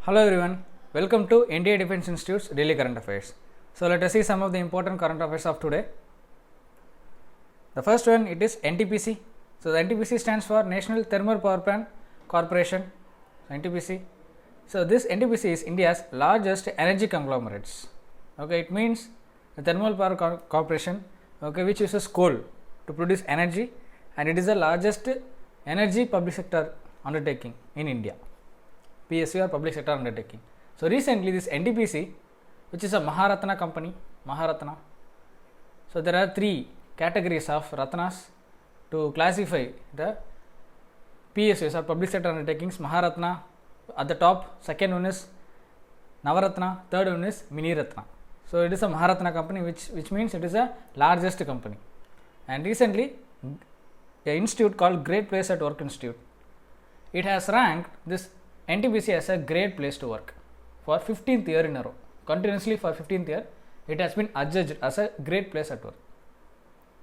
Hello everyone, welcome to NDA Defence Institute's Daily Current Affairs. So let us see some of the important current affairs of today. The first one, it is NTPC. So the NTPC stands for National Thermal Power Plant Corporation, NTPC. So this NTPC is India's largest energy conglomerates. Okay, it means the Thermal Power Corporation, okay, which uses coal to produce energy, and it is the largest energy public sector undertaking in India. PSU or public sector undertaking. So recently this NTPC, which is a Maharatna company, Maharatna. So there are three categories of Ratnas to classify the PSUs or public sector undertakings. Maharatna at the top, second one is Navaratna, third one is Mini Ratna. So it is a Maharatna company, which means it is a largest company. And recently an institute called Great Place at Work Institute, it has ranked this NTPC as a great place to work for 15th year in a row. Continuously for 15th year, it has been adjudged as a great place at work.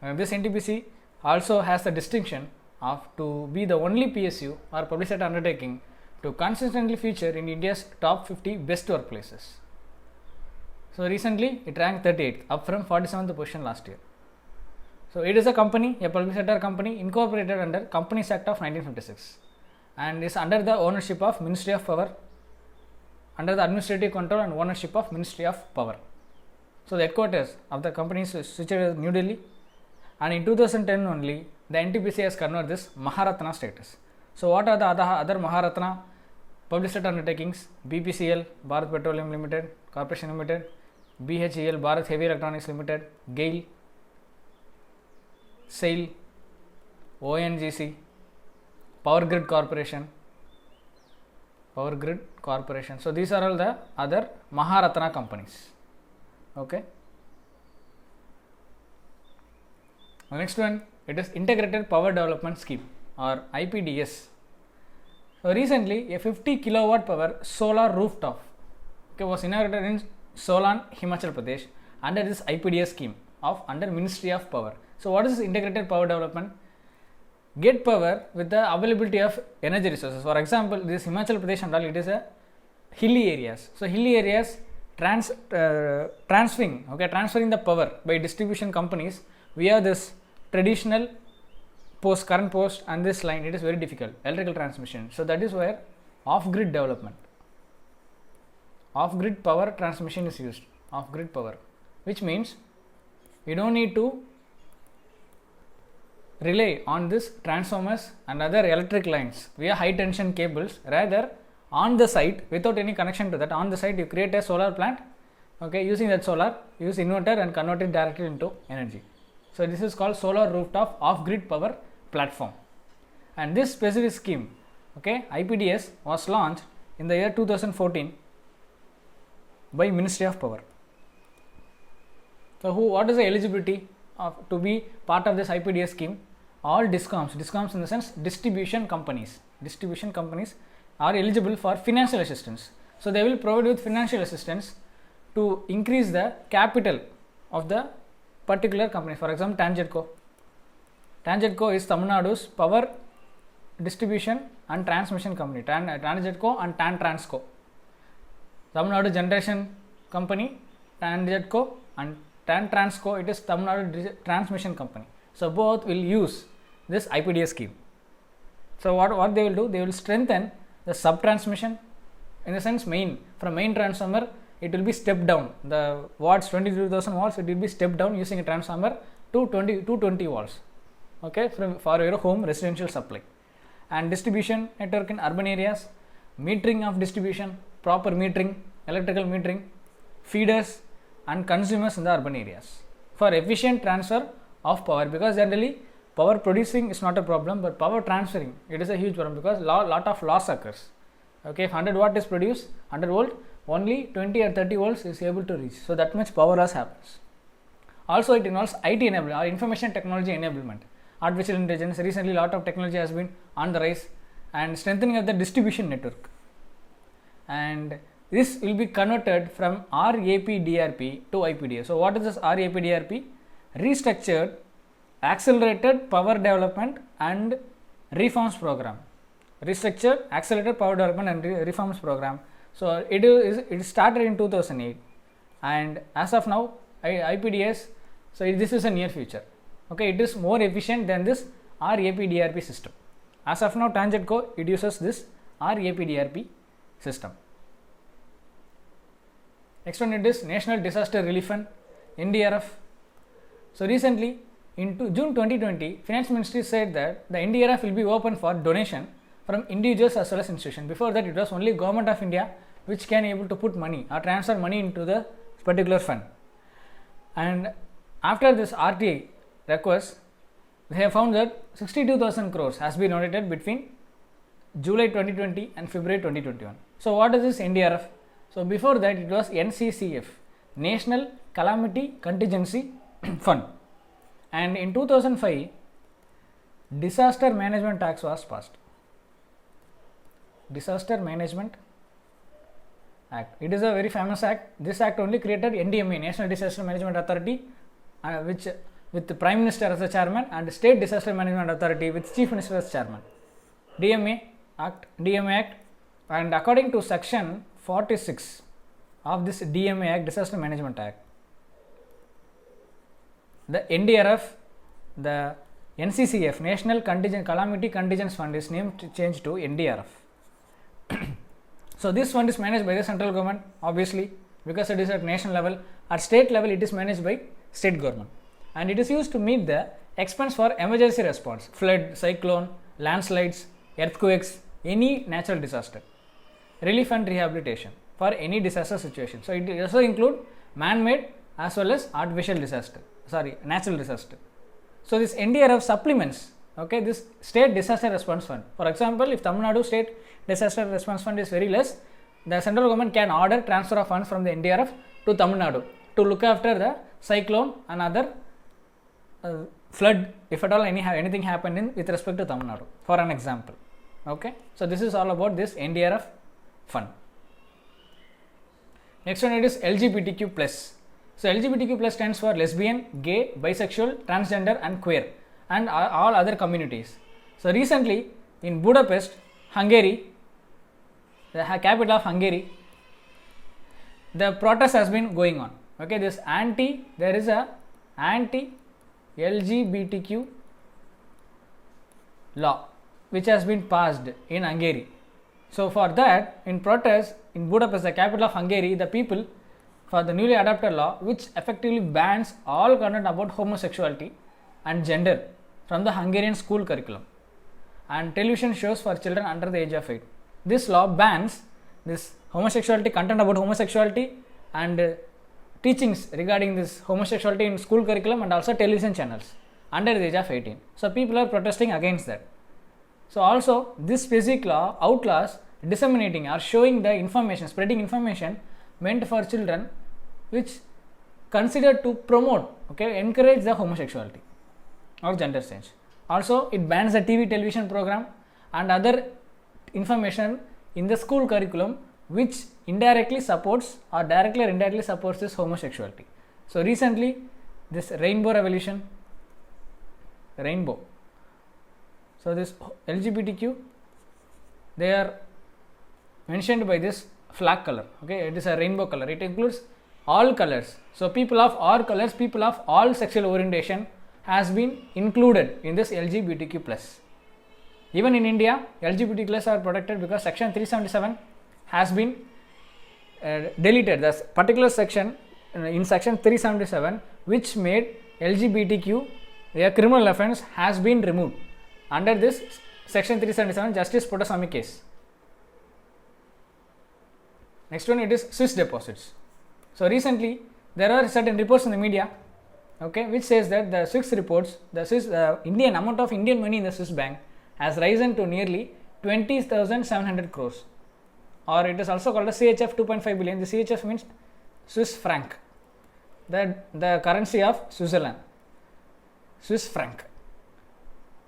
And this NTPC also has the distinction of to be the only PSU or public sector undertaking to consistently feature in India's top 50 best workplaces. So recently it ranked 38th, up from 47th position last year. So it is a company, a public sector company incorporated under Companies Act of 1956. And is under the ownership of Ministry of Power, under the administrative control and ownership of Ministry of Power. So the headquarters of the company is situated in New Delhi, and in 2010 only the NTPC has converted this Maharatna status. So what are the other Maharatna public sector undertakings? BPCL, Bharat Petroleum Limited, Corporation Limited, BHEL, Bharat Heavy Electronics Limited, GAIL, SAIL, ONGC, Power Grid Corporation. So these are all the other Maharatna companies. Okay. The next one, it is Integrated Power Development Scheme or IPDS. So recently a 50 kilowatt power solar rooftop, okay, was inaugurated in Solan, Himachal Pradesh under this IPDS scheme of under Ministry of Power. So what is this Integrated Power Development? Get power with the availability of energy resources. For example, this Himachal Pradesh and all, it is a hilly areas. So hilly areas transferring the power by distribution companies via this traditional current post and this line, it is very difficult, electrical transmission. So that is where off-grid development, off-grid power transmission is used, off-grid power, which means you don't need to rely on this transformers and other electric lines via high tension cables. Rather, on the site, without any connection to that, on the site you create a solar plant, okay, using that solar, use inverter and convert it directly into energy. So this is called solar rooftop off-grid power platform. And this specific scheme, okay, IPDS, was launched in the year 2014 by Ministry of Power. So what is the eligibility to be part of this IPDS scheme? All DISCOMs in the sense distribution companies are eligible for financial assistance. So they will provide with financial assistance to increase the capital of the particular company. For example, Tangetco is Tamil Nadu's power distribution and transmission company, Tangetco and TANTRANSCO. Tamil Nadu generation company, Tangetco, and TANTRANSCO, it is Tamil Nadu transmission company. So both will use this IPDS scheme. So what they will do? They will strengthen the sub transmission, in the sense from main transformer it will be stepped down. The watts, 22,000 watts, it will be stepped down using a transformer to 220 watts. Okay, for your home residential supply. And distribution network in urban areas, metering of distribution, proper metering, electrical metering, feeders and consumers in the urban areas for efficient transfer of power, because generally power producing is not a problem, but power transferring, it is a huge problem, because lot of loss occurs. Okay, if 100 watt is produced, 100 volt, only 20 or 30 volts is able to reach. So that much power loss happens. Also it involves IT enablement or information technology enablement, artificial intelligence. Recently lot of technology has been on the rise, and strengthening of the distribution network. And this will be converted from RAPDRP to IPDS. So what is this RAPDRP? Restructured Accelerated Power Development and Reforms Program. Restructured Accelerated Power Development and Reforms Program. So it started in 2008, and as of now, IPDS. So this is a near future. Okay, it is more efficient than this RAPDRP system. As of now, TANGEDCO, it uses this RAPDRP system. Next one, it is National Disaster Relief Fund, NDRF. So recently, in June 2020, Finance Ministry said that the NDRF will be open for donation from individuals as well as institutions. Before that, it was only Government of India which can able to put money or transfer money into the particular fund. And after this RTA request, they have found that 62,000 crores has been donated between July 2020 and February 2021. So what is this NDRF? So before that, it was NCCF, National Calamity Contingency Fund. And in 2005, Disaster Management Act was passed. Disaster Management Act. It is a very famous act. This act only created NDMA, National Disaster Management Authority, which with the Prime Minister as the chairman, and State Disaster Management Authority with Chief Minister as chairman. DMA Act, and according to Section 46 of this DMA Act, Disaster Management Act, the NDRF, the NCCF, National Calamity Contingence Fund, is changed to NDRF. So this fund is managed by the central government, obviously, because it is at national level. At state level, it is managed by state government, and it is used to meet the expense for emergency response, flood, cyclone, landslides, earthquakes, any natural disaster, relief and rehabilitation for any disaster situation. So it also include man-made as well as artificial disaster, natural disaster. So this NDRF supplements, okay, this state disaster response fund. For example, if Tamil Nadu state disaster response fund is very less, the central government can order transfer of funds from the NDRF to Tamil Nadu to look after the cyclone and other flood, if at all anything happened with respect to Tamil Nadu, for an example. Okay, so this is all about this NDRF fund. Next one, it is LGBTQ plus. So LGBTQ plus stands for lesbian, gay, bisexual, transgender and queer, and all other communities. So recently in Budapest, Hungary, the capital of Hungary, the protest has been going on. Okay, there is a anti-LGBTQ law which has been passed in Hungary. So for that, in protest in Budapest, the capital of Hungary, the people, for the newly adopted law which effectively bans all content about homosexuality and gender from the Hungarian school curriculum and television shows for children under the age of 8. This law bans this homosexuality, content about homosexuality, and teachings regarding this homosexuality in school curriculum and also television channels under the age of 18. So people are protesting against that. So also this specific law outlaws disseminating or showing the information, spreading information meant for children which considered to promote, encourage the homosexuality or gender change. Also it bans the TV television program and other information in the school curriculum which indirectly supports or directly or indirectly supports this homosexuality. So recently this rainbow revolution, so this LGBTQ, they are mentioned by this flag color. Okay, it is a rainbow color. It includes all colors. So people of all colors, people of all sexual orientation has been included in this LGBTQ plus. Even in India, LGBT plus are protected because section 377 has been deleted. The particular section in section 377 which made LGBTQ a criminal offence has been removed under this section 377 Justice Pottaswamy case. Next one, it is Swiss deposits. So recently there are certain reports in the media, which says that the Swiss reports, the Swiss Indian amount of Indian money in the Swiss bank has risen to nearly 20,700 crores, or it is also called a CHF 2.5 billion. The CHF means Swiss franc, the currency of Switzerland, Swiss franc.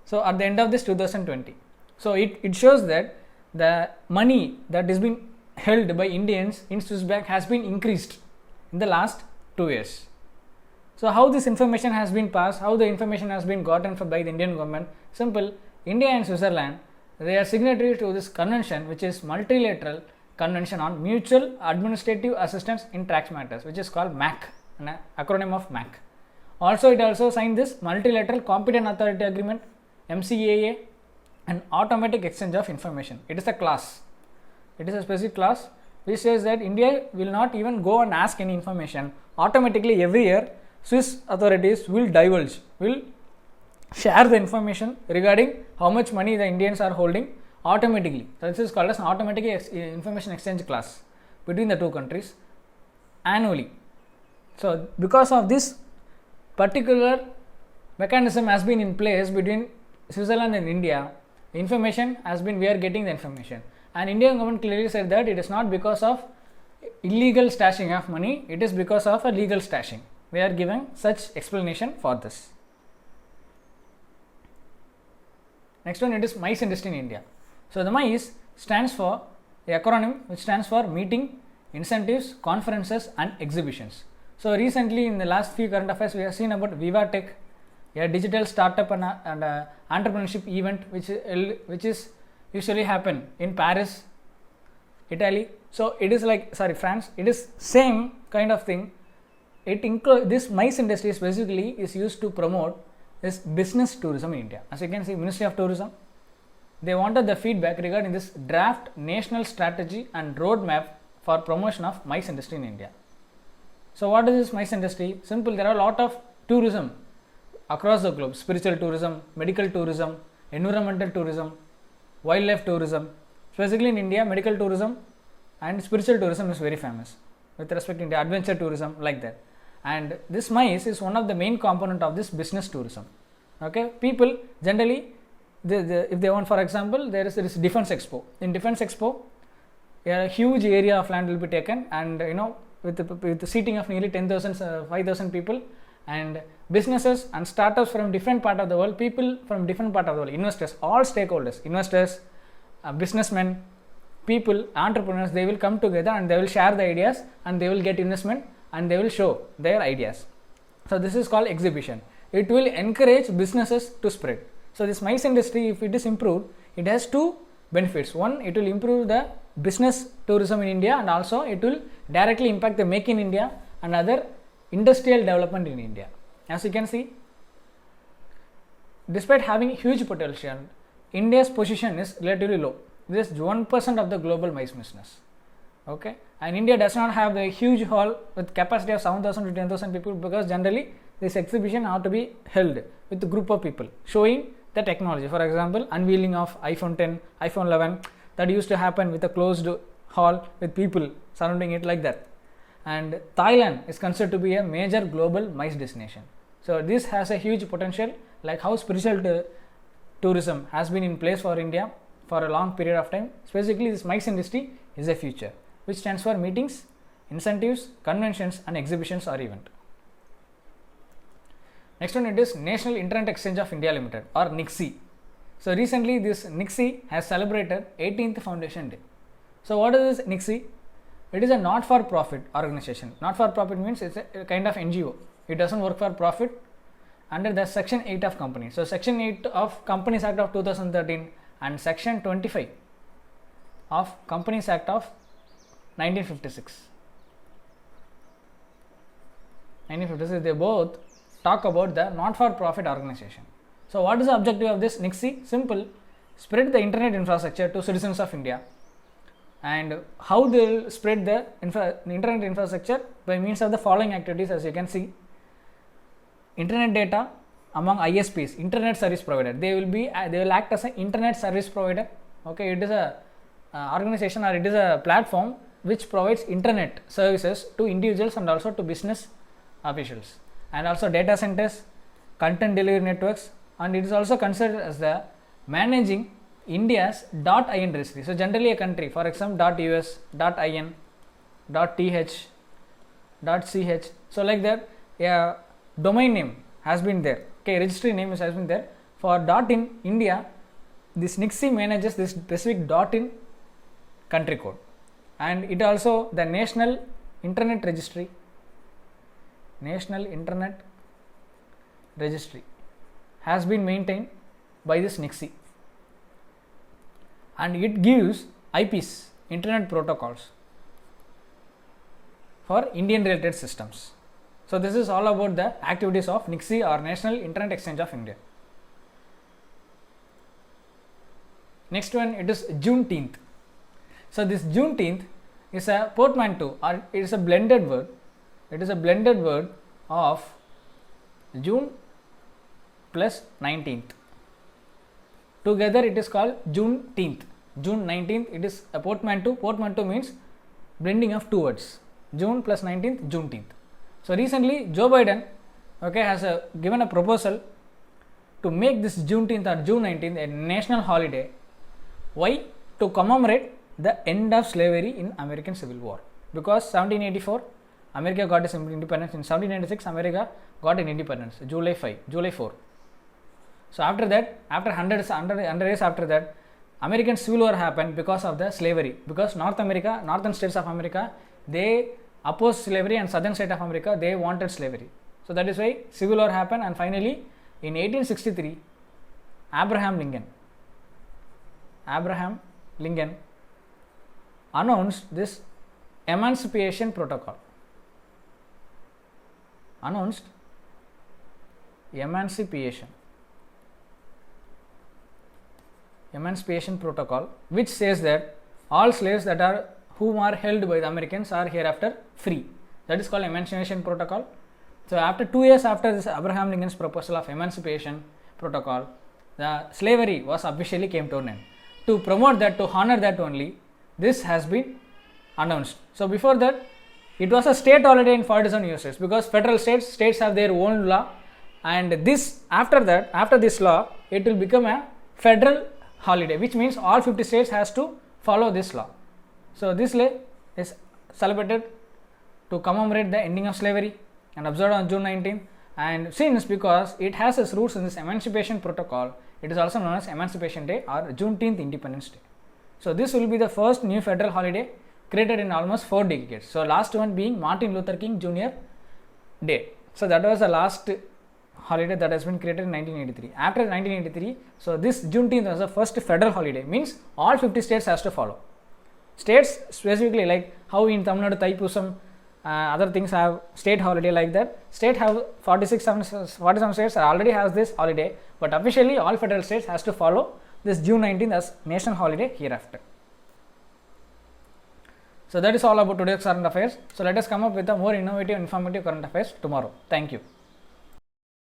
So at the end of this 2020, so it shows that the money that is being held by Indians in Swiss bank has been increased in the last 2 years. So how this information has been passed, how the information has been gotten by the Indian government? Simple. India and Switzerland, they are signatories to this convention which is multilateral Convention on Mutual Administrative Assistance in Tax Matters, which is called MAC, an acronym of MAC. Also, it also signed this Multilateral Competent Authority Agreement, MCAA, and Automatic Exchange of Information. It is a clause. It is a specific clause which says that India will not even go and ask any information. Automatically, every year, Swiss authorities will divulge, will share the information regarding how much money the Indians are holding automatically. So, this is called as an automatic information exchange clause between the two countries annually. So, because of this particular mechanism has been in place between Switzerland and India, information has been, we are getting the information, and Indian government clearly said that it is not because of illegal stashing of money, it is because of a legal stashing. We are giving such explanation for this. Next one, it is MICE industry in India. So, the MICE stands for the acronym which stands for Meeting, Incentives, Conferences and Exhibitions. So, recently in the last few current affairs, we have seen about Viva Tech, a digital startup and entrepreneurship event which is usually happen in Paris, Italy. So, it is like, France, it is same kind of thing. It includes this MICE industry specifically is used to promote this business tourism in India. As you can see, Ministry of Tourism, they wanted the feedback regarding this draft national strategy and roadmap for promotion of MICE industry in India. So, what is this MICE industry? Simple, there are a lot of tourism across the globe: spiritual tourism, medical tourism, environmental tourism, wildlife tourism. Specifically in India, medical tourism and spiritual tourism is very famous with respect to India, adventure tourism like that. And this MICE is one of the main component of this business tourism. Okay, people generally, if they want, for example, there is Defense Expo. In Defense Expo, a huge area of land will be taken, and with the seating of nearly 10,000, 5,000 people, and businesses and startups from different part of the world, people from different part of the world, investors, all stakeholders, investors, businessmen, people, entrepreneurs, they will come together and they will share the ideas and they will get investment and they will show their ideas. So, this is called exhibition. It will encourage businesses to spread. So, this MICE industry, if it is improved, it has two benefits. One, it will improve the business tourism in India, and also it will directly impact the Make in India and other industrial development in India. As you can see, despite having huge potential, India's position is relatively low. This is 1% of the global MICE business. Okay, and India does not have the huge hall with capacity of 7,000 to 10,000 people, because generally this exhibition have to be held with a group of people showing the technology. For example, unveiling of iPhone 10, iPhone 11, that used to happen with a closed hall with people surrounding it like that. And Thailand is considered to be a major global MICE destination. So, this has a huge potential, like how spiritual tourism has been in place for India for a long period of time. Specifically, this MICE industry is a future, which stands for Meetings, Incentives, Conventions and Exhibitions or Event. Next one, it is National Internet Exchange of India Limited, or NIXI. So, recently this NIXI has celebrated 18th Foundation Day. So, what is this NIXI? It is a not-for-profit organization. Not-for-profit means it's a kind of NGO. It doesn't work for profit under the Section 8 of Companies. So, Section 8 of Companies Act of 2013 and Section 25 of Companies Act of 1956. 1956, they both talk about the not-for-profit organization. So, what is the objective of this NIXI? Simple, spread the internet infrastructure to citizens of India. And how they will spread the internet infrastructure? By means of the following activities. As you can see, internet data among ISPs, internet service provider. They will act as an internet service provider. Okay, it is a organization, or it is a platform which provides internet services to individuals and also to business officials, and also data centers, content delivery networks, and it is also considered as the managing India's .in registry. So, generally a country, for example, .us, .in, .th, .ch. So, like that, a domain name has been there. Okay, registry name has been there. For .in India, this NIXI manages this specific .in country code, and it also the National Internet Registry. National Internet Registry has been maintained by this NIXI, and it gives IPs, internet protocols for Indian related systems. So this is all about the activities of NIXI or National Internet Exchange of India. Next one, it is Juneteenth. So this Juneteenth is a portmanteau, or it is a blended word. It is a blended word of June plus 19th. Together it is called Juneteenth. June 19th, it is a portmanteau. Portmanteau means blending of two words. June plus 19th, Juneteenth. So recently Joe Biden has given a proposal to make this Juneteenth or June 19th a national holiday. Why? To commemorate the end of slavery in American Civil War. Because 1784 America got its independence. In 1796 America got an independence, July 4. So after that, after 100 years after that, American Civil War happened because of the slavery. Because northern states of America, they opposed slavery, and southern state of America, they wanted slavery. So that is why Civil War happened, and finally in 1863, Abraham Lincoln announced this Emancipation Protocol. Emancipation Protocol, which says that all slaves whom are held by the Americans are hereafter free. That is called Emancipation Protocol. So after 2 years after this Abraham Lincoln's proposal of Emancipation Protocol, the slavery was officially came to an end. To promote that, to honor that only, this has been announced. So before that, it was a state holiday in 47 US because federal states have their own law, and this after this law, it will become a federal holiday, which means all 50 states has to follow this law. So this day is celebrated to commemorate the ending of slavery and observed on June 19th. And since because it has its roots in this Emancipation Protocol, it is also known as Emancipation Day or Juneteenth Independence Day. So this will be the first new federal holiday created in almost 4 decades. So last one being Martin Luther King Jr. Day. So that was the last holiday that has been created in 1983. After 1983, so this Juneteenth was the first federal holiday, means all 50 states has to follow. States specifically, like how in Tamil Nadu Thaipusam, other things have state holiday like that. State have 47 states already has this holiday, but officially all federal states has to follow this June 19th as national holiday hereafter. So that is all about today's current affairs. So let us come up with a more innovative, informative current affairs tomorrow. Thank you.